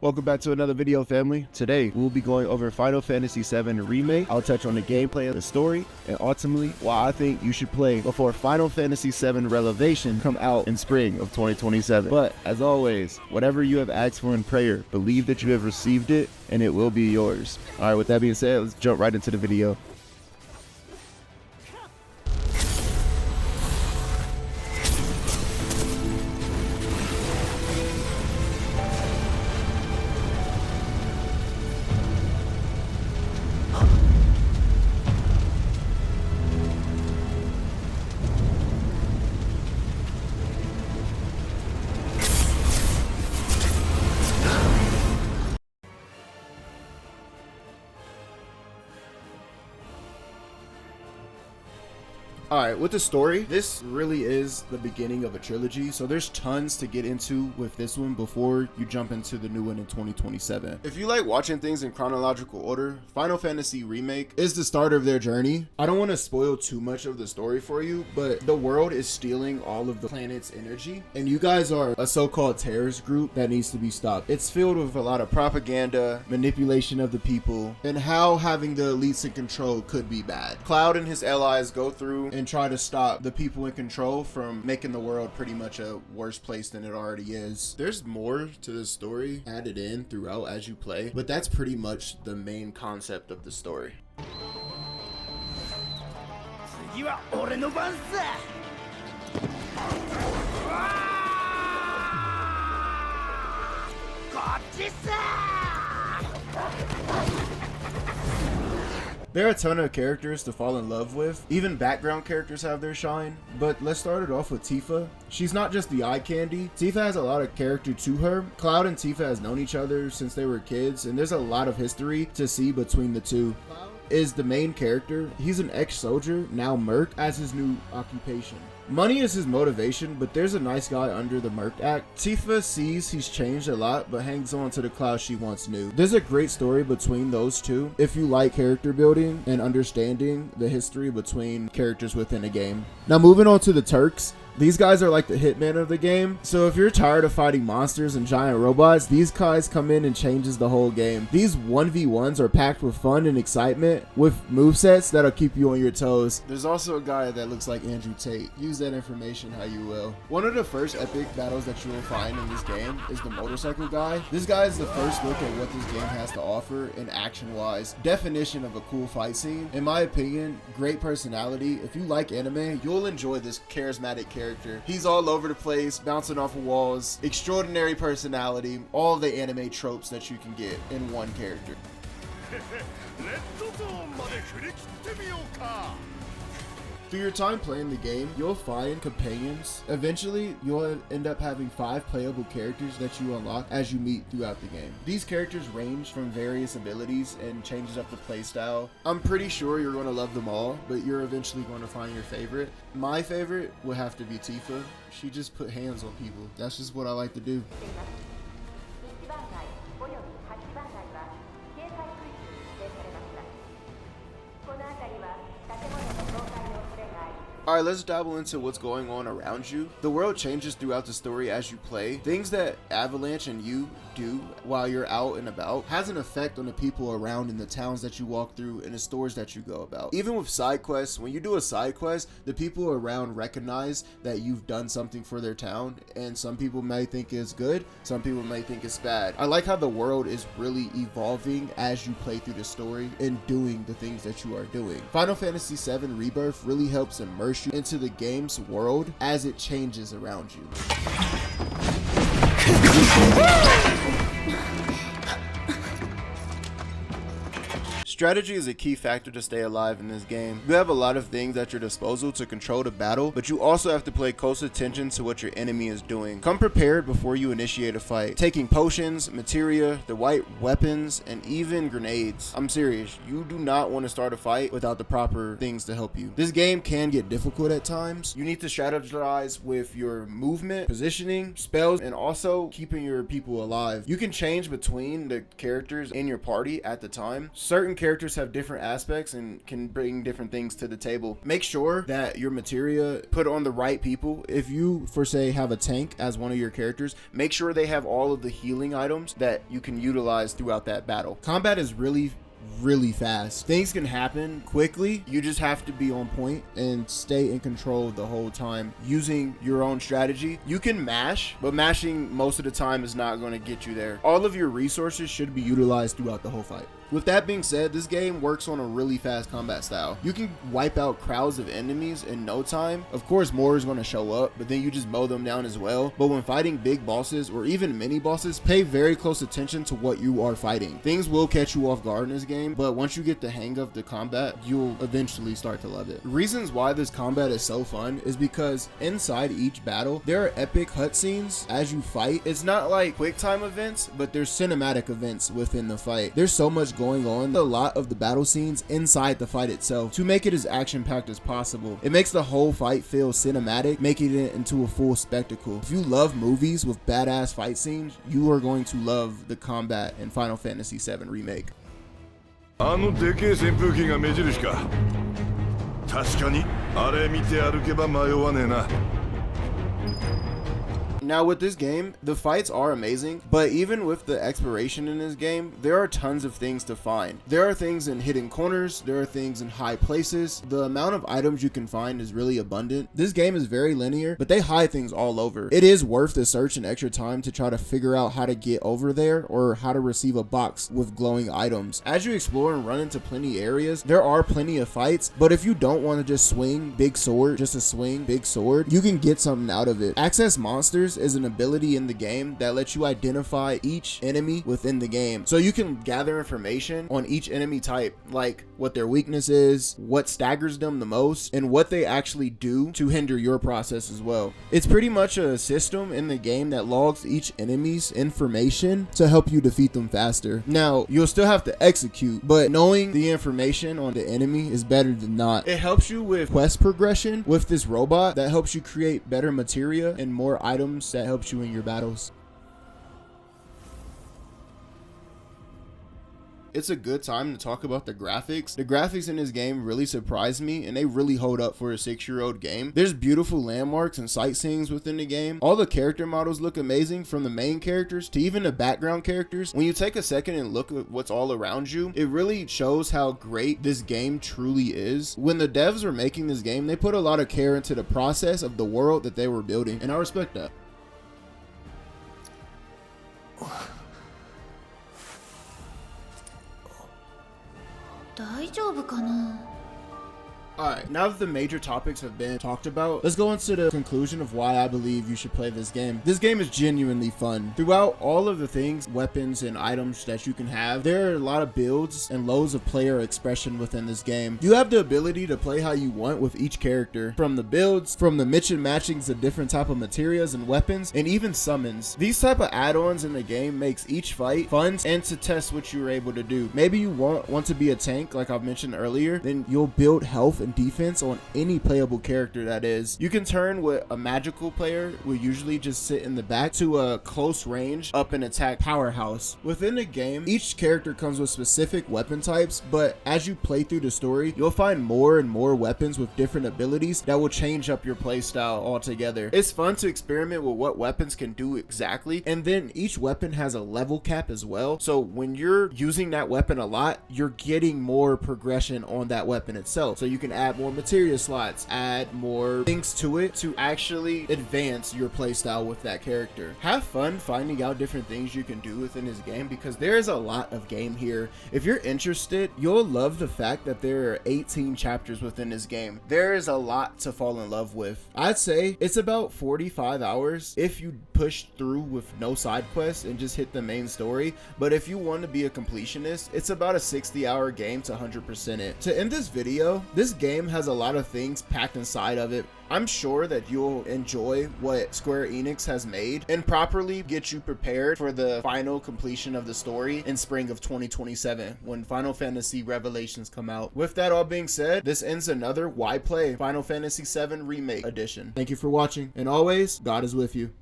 Welcome back to another video, family. Today we'll be going over Final Fantasy VII Remake. I'll touch on the gameplay of the story and ultimately why I think you should play before Final Fantasy VII Revelation come out in spring of 2027. But as always, whatever you have asked for in prayer, believe that you have received it and it will be yours. All right, with that being said, let's jump right into the video. Alright, with the story, this really is the beginning of a trilogy, so there's tons to get into with this one before you jump into the new one in 2027. If you like watching things in chronological order, Final Fantasy Remake is the start of their journey. I don't want to spoil too much of the story for you, but the world is stealing all of the planet's energy, and you guys are a so-called terrorist group that needs to be stopped. It's filled with a lot of propaganda, manipulation of the people, and how having the elites in control could be bad. Cloud and his allies go through and try to stop the people in control from making the world pretty much a worse place than it already is. There's more to the story added in throughout as you play, but that's pretty much the main concept of the story. There are a ton of characters to fall in love with. Even background characters have their shine. But let's start it off with Tifa. She's not just the eye candy. Tifa has a lot of character to her. Cloud and Tifa has known each other since they were kids, and there's a lot of history to see between the two. Cloud is the main character. He's an ex-soldier, now merc, as his new occupation. Money is his motivation, but there's a nice guy under the merc act. Tifa sees he's changed a lot, but hangs on to the Cloud she once knew. There's a great story between those two if you like character building and understanding the history between characters within a game. Now moving on to the Turks. These guys are like the hitman of the game, so if you're tired of fighting monsters and giant robots, these guys come in and changes the whole game. These 1v1s are packed with fun and excitement with movesets that'll keep you on your toes. There's also a guy that looks like Andrew Tate. Use that information how you will. One of the first epic battles that you will find in this game is the motorcycle guy. This guy is the first look at what this game has to offer in action-wise. Definition of a cool fight scene. In my opinion, great personality. If you like anime, you'll enjoy this charismatic character. He's all over the place, bouncing off of walls, extraordinary personality, all the anime tropes that you can get in one character. Through your time playing the game, you'll find companions. Eventually, you'll end up having 5 playable characters that you unlock as you meet throughout the game. These characters range from various abilities and changes up the playstyle. I'm pretty sure you're going to love them all, but you're eventually going to find your favorite. My favorite would have to be Tifa. She just put hands on people. That's just what I like to do. Alright, let's dabble into what's going on around you. The world changes throughout the story as you play. Things that Avalanche and you do while you're out and about has an effect on the people around in the towns that you walk through and the stores that you go about. Even with side quests, when you do a side quest, the people around recognize that you've done something for their town, and some people may think it's good, some people may think it's bad. I like how the world is really evolving as you play through the story and doing the things that you are doing. Final Fantasy VII Rebirth really helps immerse you into the game's world as it changes around you. Strategy is a key factor to stay alive in this game. You have a lot of things at your disposal to control the battle, but you also have to pay close attention to what your enemy is doing. Come prepared before you initiate a fight, taking potions, materia, the right weapons, and even grenades. I'm serious, you do not want to start a fight without the proper things to help you. This game can get difficult at times. You need to strategize with your movement, positioning, spells, and also keeping your people alive. You can change between the characters in your party at the time. Certain characters characters have different aspects and can bring different things to the table. Make sure that your materia put on the right people. If you, for say, have a tank as one of your characters, make sure they have all of the healing items that you can utilize throughout that battle. Combat is really fast. Things can happen quickly. You just have to be on point and stay in control the whole time using your own strategy. You can mash, but mashing most of the time is not going to get you there. All of your resources should be utilized throughout the whole fight. With that being said, this game works on a really fast combat style. You can wipe out crowds of enemies in no time. Of course, more is going to show up, but then you just mow them down as well. But when fighting big bosses or even mini bosses, pay very close attention to what you are fighting. Things will catch you off guard in this game, but once you get the hang of the combat, you'll eventually start to love it. Reasons why this combat is so fun is because inside each battle, there are epic cutscenes as you fight. It's not like quick time events, but there's cinematic events within the fight. There's so much going on, a lot of the battle scenes inside the fight itself to make it as action-packed as possible. It makes the whole fight feel cinematic, making it into a full spectacle. If you love movies with badass fight scenes, you are going to love the combat in Final Fantasy VII Remake. あのでけえ扇風機が目印か。確かにあれ見て歩けば迷わねえな。 Now with this game, the fights are amazing, but even with the exploration in this game, there are tons of things to find. There are things in hidden corners, there are things in high places. The amount of items you can find is really abundant. This game is very linear, but they hide things all over. It is worth the search and extra time to try to figure out how to get over there or how to receive a box with glowing items. As you explore and run into plenty areas, there are plenty of fights, but if you don't want to just swing big sword, just a swing big sword, you can get something out of it. Access monsters is an ability in the game that lets you identify each enemy within the game, so you can gather information on each enemy type, like what their weakness is, what staggers them the most, and what they actually do to hinder your process as well. It's pretty much a system in the game that logs each enemy's information to help you defeat them faster. Now, you'll still have to execute, but knowing the information on the enemy is better than not. It helps you with quest progression with this robot that helps you create better materia and more items that helps you in your battles. It's a good time to talk about the graphics. The graphics in this game really surprised me, and they really hold up for a 6-year-old game. There's beautiful landmarks and sightseeings within the game. All the character models look amazing, from the main characters to even the background characters. When you take a second and look at what's all around you, it really shows how great this game truly is. When the devs were making this game, they put a lot of care into the process of the world that they were building, and I respect that. Alright, now that the major topics have been talked about, let's go into the conclusion of why I believe you should play this game. This game is genuinely fun. Throughout all of the things, weapons, and items that you can have, there are a lot of builds and loads of player expression within this game. You have the ability to play how you want with each character, from the builds, from the mix and matchings of different type of materials and weapons, and even summons. These type of add-ons in the game makes each fight fun and to test what you're able to do. Maybe you want to be a tank, like I've mentioned earlier, then you'll build health and defense on any playable character that is. You can turn what a magical player will usually just sit in the back to a close range up and attack powerhouse. Within the game, each character comes with specific weapon types, but as you play through the story, you'll find more and more weapons with different abilities that will change up your playstyle altogether. It's fun to experiment with what weapons can do exactly, and then each weapon has a level cap as well, so when you're using that weapon a lot, you're getting more progression on that weapon itself, so you can add more materia slots, add more things to it to actually advance your playstyle with that character. Have fun finding out different things you can do within this game, because there is a lot of game here. If you're interested, you'll love the fact that there are 18 chapters within this game. There is a lot to fall in love with. I'd say it's about 45 hours if you push through with no side quests and just hit the main story, but if you want to be a completionist, it's about a 60-hour game to 100% it. To end this video, this game has a lot of things packed inside of it. I'm sure that you'll enjoy what Square Enix has made and properly get you prepared for the final completion of the story in spring of 2027 when Final Fantasy Revelations come out. With that all being said, this ends another Why Play Final Fantasy VII Remake edition. Thank you for watching, and always, God is with you.